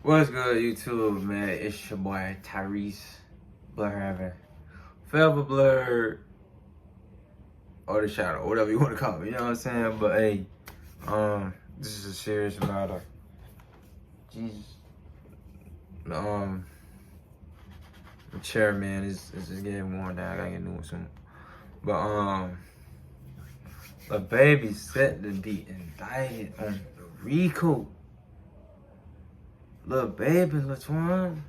What's good, YouTube, man? It's your boy Tyrese Blur, Forever Blur, or the Shadow, whatever you want to call me. You know what I'm saying? But hey, this is a serious matter. Jesus, the chair, man, is just getting worn down. I gotta get new one soon. But the baby set to be indicted on the Rico. Little baby, LaTwan.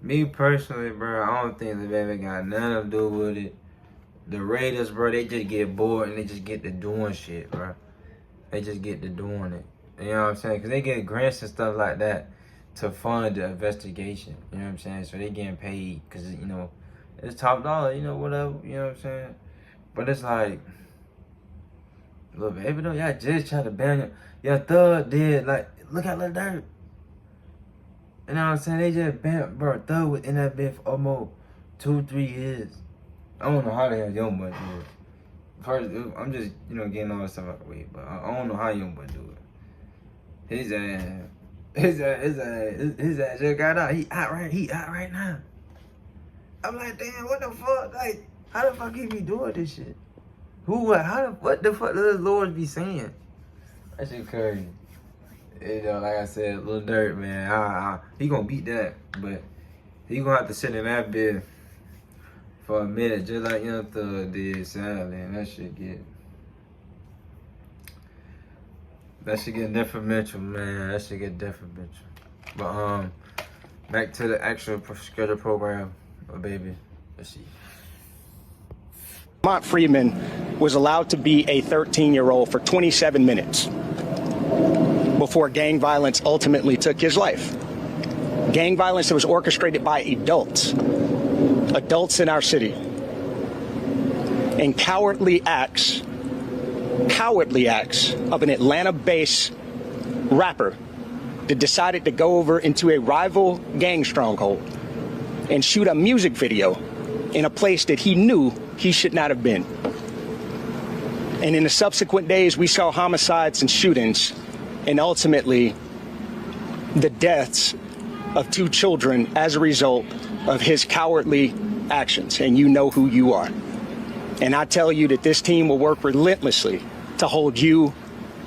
Me personally, bro, I don't think the baby got nothing to do with it. The Raiders, bro, they just get bored and they just get to doing shit, bro. They just get to doing it. You know what I'm saying? Because they get grants and stuff like that to fund the investigation. You know what I'm saying? So they getting paid because, you know, it's top dollar, you know, whatever. You know what I'm saying? But it's like, little baby, though, y'all just try to ban him. Your thug did, like, look at Lil Durk. You know what I'm saying? They just banned, bro, Thug was in that bit for almost 2-3 years. I don't know how the hell Young Boy do it. First, I'm just, you know, getting all this stuff out the way, but I don't know how Young Boy do it. His ass just got out. He out right now. I'm like, damn, what the fuck? Like, how the fuck he be doing this shit? What the fuck does Lord be saying? That shit crazy. You know, like I said, Lil Durk, man, he gonna beat that, but he gonna have to sit in that bed for a minute, just like Young Thug did, sadly, and that shit get detrimental, man. That shit get detrimental. But back to the actual scheduled program, baby. Let's see. Lamont Freeman was allowed to be a 13-year-old for 27 minutes before gang violence ultimately took his life. Gang violence that was orchestrated by adults in our city. And cowardly acts of an Atlanta-based rapper that decided to go over into a rival gang stronghold and shoot a music video in a place that he knew he should not have been. And in the subsequent days, we saw homicides and shootings, and ultimately the deaths of 2 children as a result of his cowardly actions. And you know who you are. And I tell you that this team will work relentlessly to hold you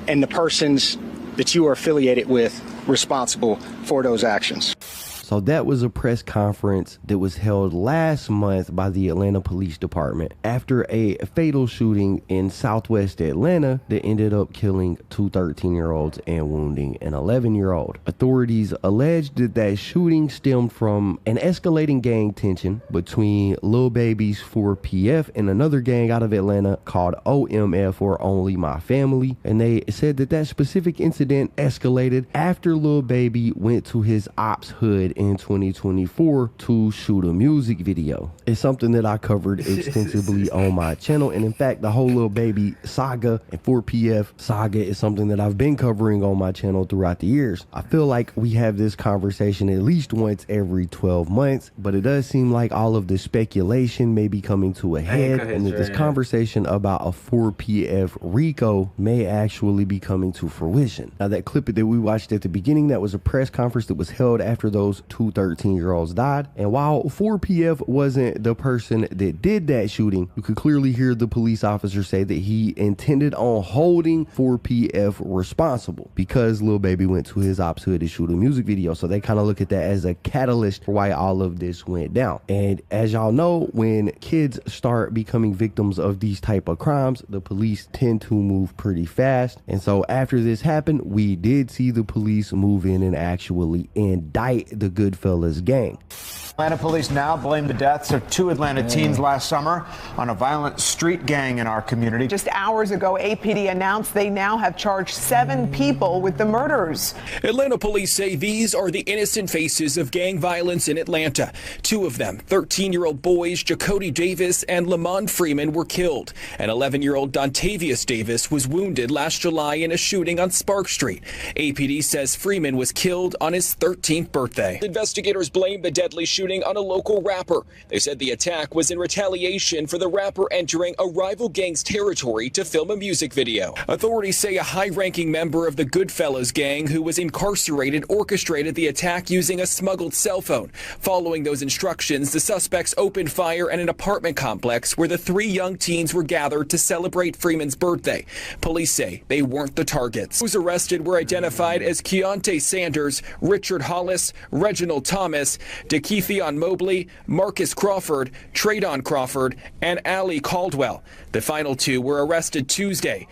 and the persons that you are affiliated with responsible for those actions. So that was a press conference that was held last month by the Atlanta Police Department after a fatal shooting in Southwest Atlanta that ended up killing 2 13-year-olds and wounding an 11-year-old. Authorities alleged that that shooting stemmed from an escalating gang tension between Lil Baby's 4PF and another gang out of Atlanta called OMF, or Only My Family. And they said that that specific incident escalated after Lil Baby went to his ops hood in 2024 to shoot a music video. It's something that I covered extensively on my channel, and in fact the whole Lil Baby saga and 4PF saga is something that I've been covering on my channel throughout the years. I feel like we have this conversation at least once every 12 months, but it does seem like all of the speculation may be coming to a head, and that this conversation about a 4PF Rico may actually be coming to fruition. Now, that clip that we watched at the beginning, that was a press conference that was held after those 2 13-year-olds died. And while 4PF wasn't the person that did that shooting, you could clearly hear the police officer say that he intended on holding 4PF responsible because Lil Baby went to his ops hood to shoot a music video. So they kind of look at that as a catalyst for why all of this went down. And as y'all know, when kids start becoming victims of these type of crimes, the police tend to move pretty fast. And so after this happened, we did see the police move in and actually indict the Goodfellas gang. Atlanta police now blame the deaths of 2 Atlanta teens last summer on a violent street gang in our community. Just hours ago, APD announced they now have charged 7 people with the murders. Atlanta police say these are the innocent faces of gang violence in Atlanta. 2 of them, 13-year-old boys Jacody Davis and Lamont Freeman, were killed. And 11-year-old Dontavius Davis was wounded last July in a shooting on Spark Street. APD says Freeman was killed on his 13th birthday. Investigators blame the deadly shooting shooting on a local rapper. They said the attack was in retaliation for the rapper entering a rival gang's territory to film a music video. Authorities say a high-ranking member of the Goodfellas gang who was incarcerated orchestrated the attack using a smuggled cell phone. Following those instructions, the suspects opened fire at an apartment complex where the 3 young teens were gathered to celebrate Freeman's birthday. Police say they weren't the targets. Those arrested were identified as Keontae Sanders, Richard Hollis, Reginald Thomas, DeKeithion Mobley, Marcus Crawford, Tradon Crawford, and Ali Caldwell. The final 2 were arrested Tuesday.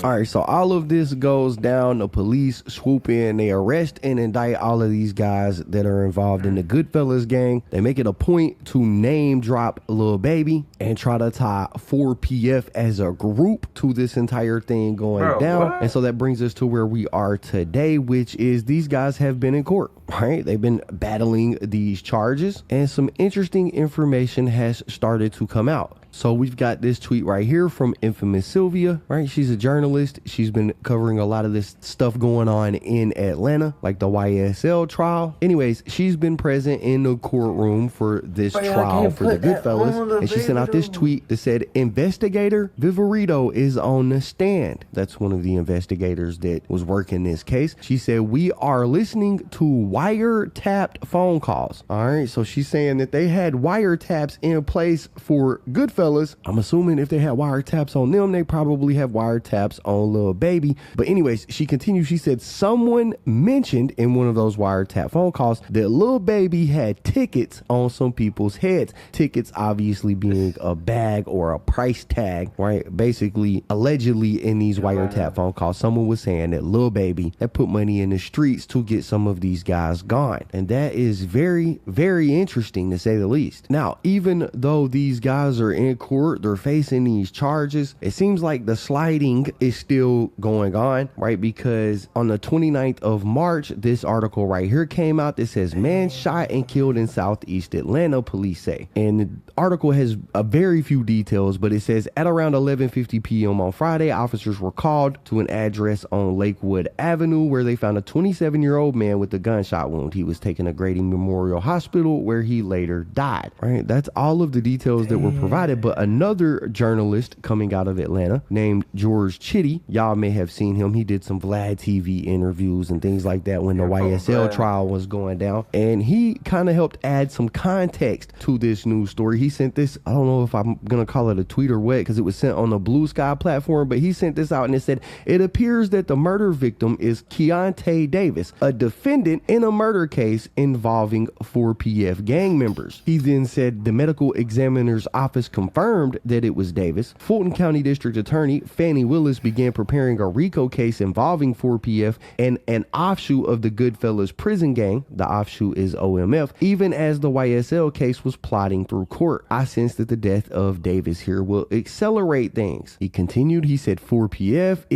All right, so all of this goes down. The police swoop in, they arrest and indict all of these guys that are involved in the Goodfellas gang. They make it a point to name drop Lil Baby and try to tie 4PF as a group to this entire thing going down. And so that brings us to where we are today, which is these guys have been in court, right? They've been battling these charges, and some interesting information has started to come out. So we've got this tweet right here from Infamous Sylvia, right? She's a journalist. She's been covering a lot of this stuff going on in Atlanta, like the YSL trial. Anyways, she's been present in the courtroom for this trial for the Goodfellas. And she sent out this tweet that said, investigator Viverito is on the stand. That's one of the investigators that was working this case. She said, we are listening to wiretapped phone calls. All right. So she's saying that they had wiretaps in place for Goodfellas. I'm assuming if they had wiretaps on them, they probably have wiretaps on Lil Baby. But anyways, she continued. She said someone mentioned in one of those wiretap phone calls that Lil Baby had tickets on some people's heads. Tickets obviously being a bag or a price tag, right? Basically, allegedly in these wiretap phone calls, someone was saying that Lil Baby had put money in the streets to get some of these guys gone. And that is very, very interesting to say the least. Now, even though these guys are in court, they're facing these charges, it seems like the sliding is still going on, right? Because on the 29th of March, this article right here came out that says man shot and killed in Southeast Atlanta, police say. And the article has a very few details, but it says at around 11:50 p.m. on Friday, officers were called to an address on Lakewood Avenue where they found a 27-year-old man with a gunshot wound. He was taken to Grady Memorial Hospital where he later died, right? That's all of the details that were provided. But another journalist coming out of Atlanta named George Chitty, y'all may have seen him. He did some Vlad TV interviews and things like that when the YSL trial was going down. And he kind of helped add some context to this news story. He sent this, I don't know if I'm going to call it a tweet or what, because it was sent on the Blue Sky platform, but he sent this out and it said, it appears that the murder victim is Keontae Davis, a defendant in a murder case involving 4PF gang members. He then said the medical examiner's office confirmed that it was Davis. Fulton County District Attorney Fannie Willis began preparing a Rico case involving 4PF and an offshoot of the Goodfellas prison gang. The offshoot is OMF. Even as the YSL case was plotting through court, I sensed that the death of Davis here will accelerate things. He continued, he said 4PF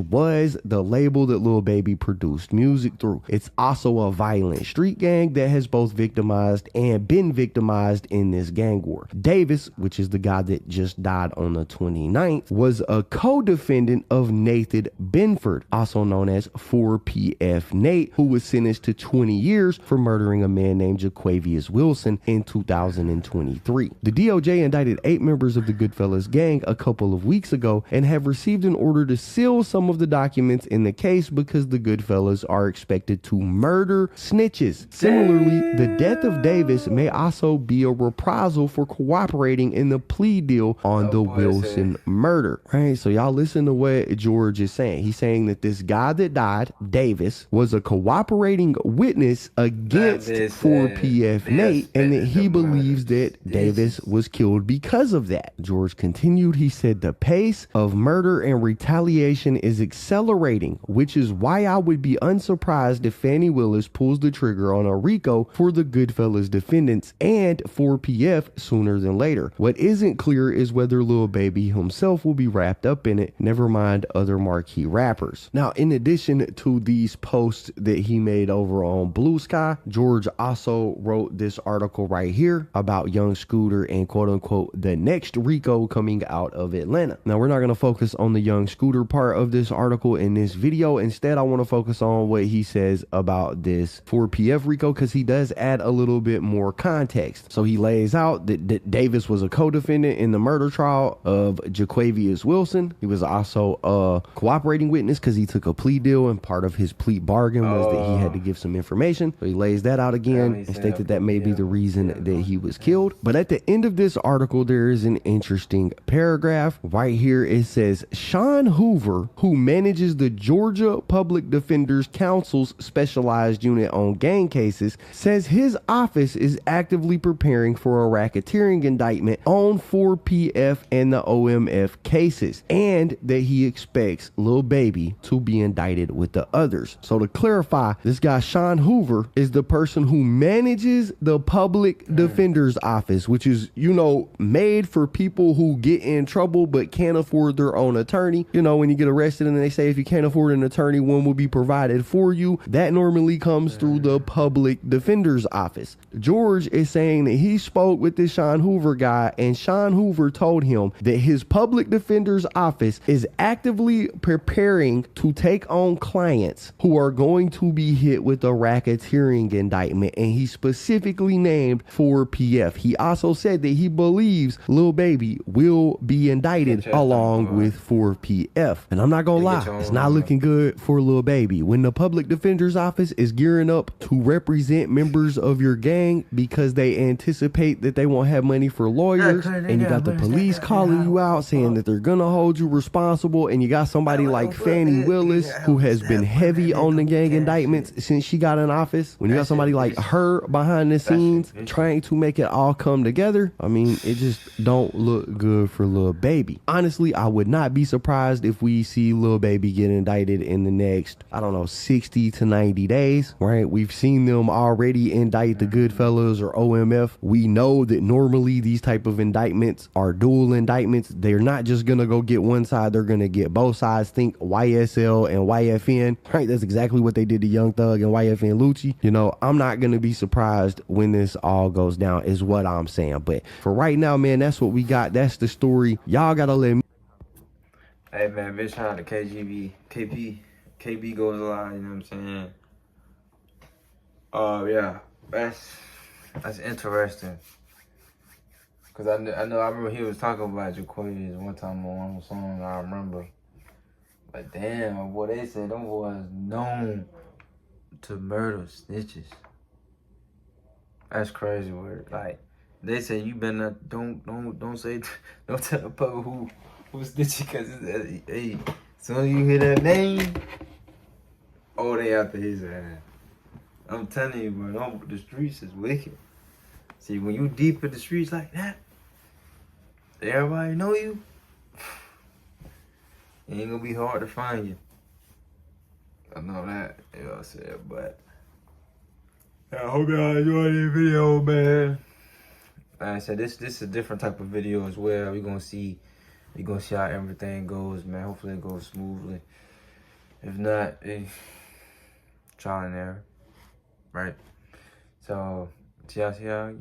was the label that Lil Baby produced music through. It's also a violent street gang that has both victimized and been victimized in this gang war. Davis, which is the guy that just died on the 29th, was a co-defendant of Nathan Benford, also known as 4PF Nate, who was sentenced to 20 years for murdering a man named Jaquavius Wilson in 2023. The DOJ indicted 8 members of the Goodfellas gang a couple of weeks ago and have received an order to seal some of the documents in the case because the Goodfellas are expected to murder snitches. Similarly, the death of Davis may also be a reprisal for cooperating in the plea deal on the Wilson murder, right? So y'all listen to what George is saying. He's saying that this guy that died, Davis, was a cooperating witness against 4PF Nate, and that he believes that Davis was killed because of that. George continued, he said the pace of murder and retaliation is accelerating, which is why I would be unsurprised if Fannie Willis pulls the trigger on a Rico for the Goodfellas defendants and 4PF sooner than later. there. What isn't clear is whether Lil Baby himself will be wrapped up in it, never mind other marquee rappers. Now, in addition to these posts that he made over on Blue Sky, George also wrote this article right here about Young Scooter and quote unquote the next Rico coming out of Atlanta. Now, we're not going to focus on the Young Scooter part of this article in this video. Instead, I want to focus on what he says about this 4PF Rico, because he does add a little bit more context. So he lays out that Davis was a co-defendant in the murder trial of Jaquavius Wilson. He was also a cooperating witness because he took a plea deal, and part of his plea bargain was that he had to give some information. So he lays that out again and states that may be the reason that he was killed. But at the end of this article, there is an interesting paragraph. Right here it says, Sean Hoover, who manages the Georgia Public Defenders Council's specialized unit on gang cases, says his office is actively preparing for a racketeering indictment on 4PF and the OMF cases, and that he expects Lil Baby to be indicted with the others. So to clarify, this guy Sean Hoover is the person who manages the Public Defender's Office, which is, you know, made for people who get in trouble but can't afford their own attorney. You know, when you get arrested and they say if you can't afford an attorney, one will be provided for you. That normally comes through the Public Defender's Office. George is saying that he spoke with this Sean Hoover guy, and Sean Hoover told him that his Public Defender's Office is actively preparing to take on clients who are going to be hit with a racketeering indictment, and he specifically named 4PF. He also said that he believes Lil Baby will be indicted along with 4PF. And I'm not gonna lie, it's not looking good for Lil Baby. When the Public Defender's Office is gearing up to represent members of your gang because they anticipate that they won't have money for lawyers, and you got the police calling you out saying that they're gonna hold you responsible, and you got somebody like Fannie Willis who has been heavy on the gang indictments since she got in office. When you got somebody like her behind the scenes trying to make it all come together, I mean, it just don't look good for Lil Baby. Honestly, I would not be surprised if we see Lil Baby get indicted in the next, I don't know, 60 to 90 days, right? We've seen them already indict the Goodfellas or OMF. We know that normally these type of indictments are dual indictments. They're not just gonna go get one side, they're gonna get both sides. Think YSL and YFN, right? That's exactly what they did to Young Thug and YFN Lucci. You know, I'm not gonna be surprised when this all goes down, is what I'm saying. But for right now, man, that's what we got. That's the story. Y'all gotta let me. Hey man, big shout out to KGB, KB goes alive, you know what I'm saying? Yeah, that's interesting. Cause I remember he was talking about Jaquavius one time on one song, I remember. But damn, boy, they said them boys known to murder snitches. That's crazy word. Like, they say you better don't say, don't tell the public who's snitching, cause hey, soon as you hear that name, oh, they after his ass. I'm telling you, bro, the streets is wicked. See, when you deep in the streets like that, everybody know you, it ain't gonna be hard to find you. I know that, you know what I'm saying, but I hope y'all enjoy this video, man. Like I said, this is a different type of video as well. We're gonna see how everything goes, man. Hopefully it goes smoothly. If not, trial and error, right? So, see y'all, yeah.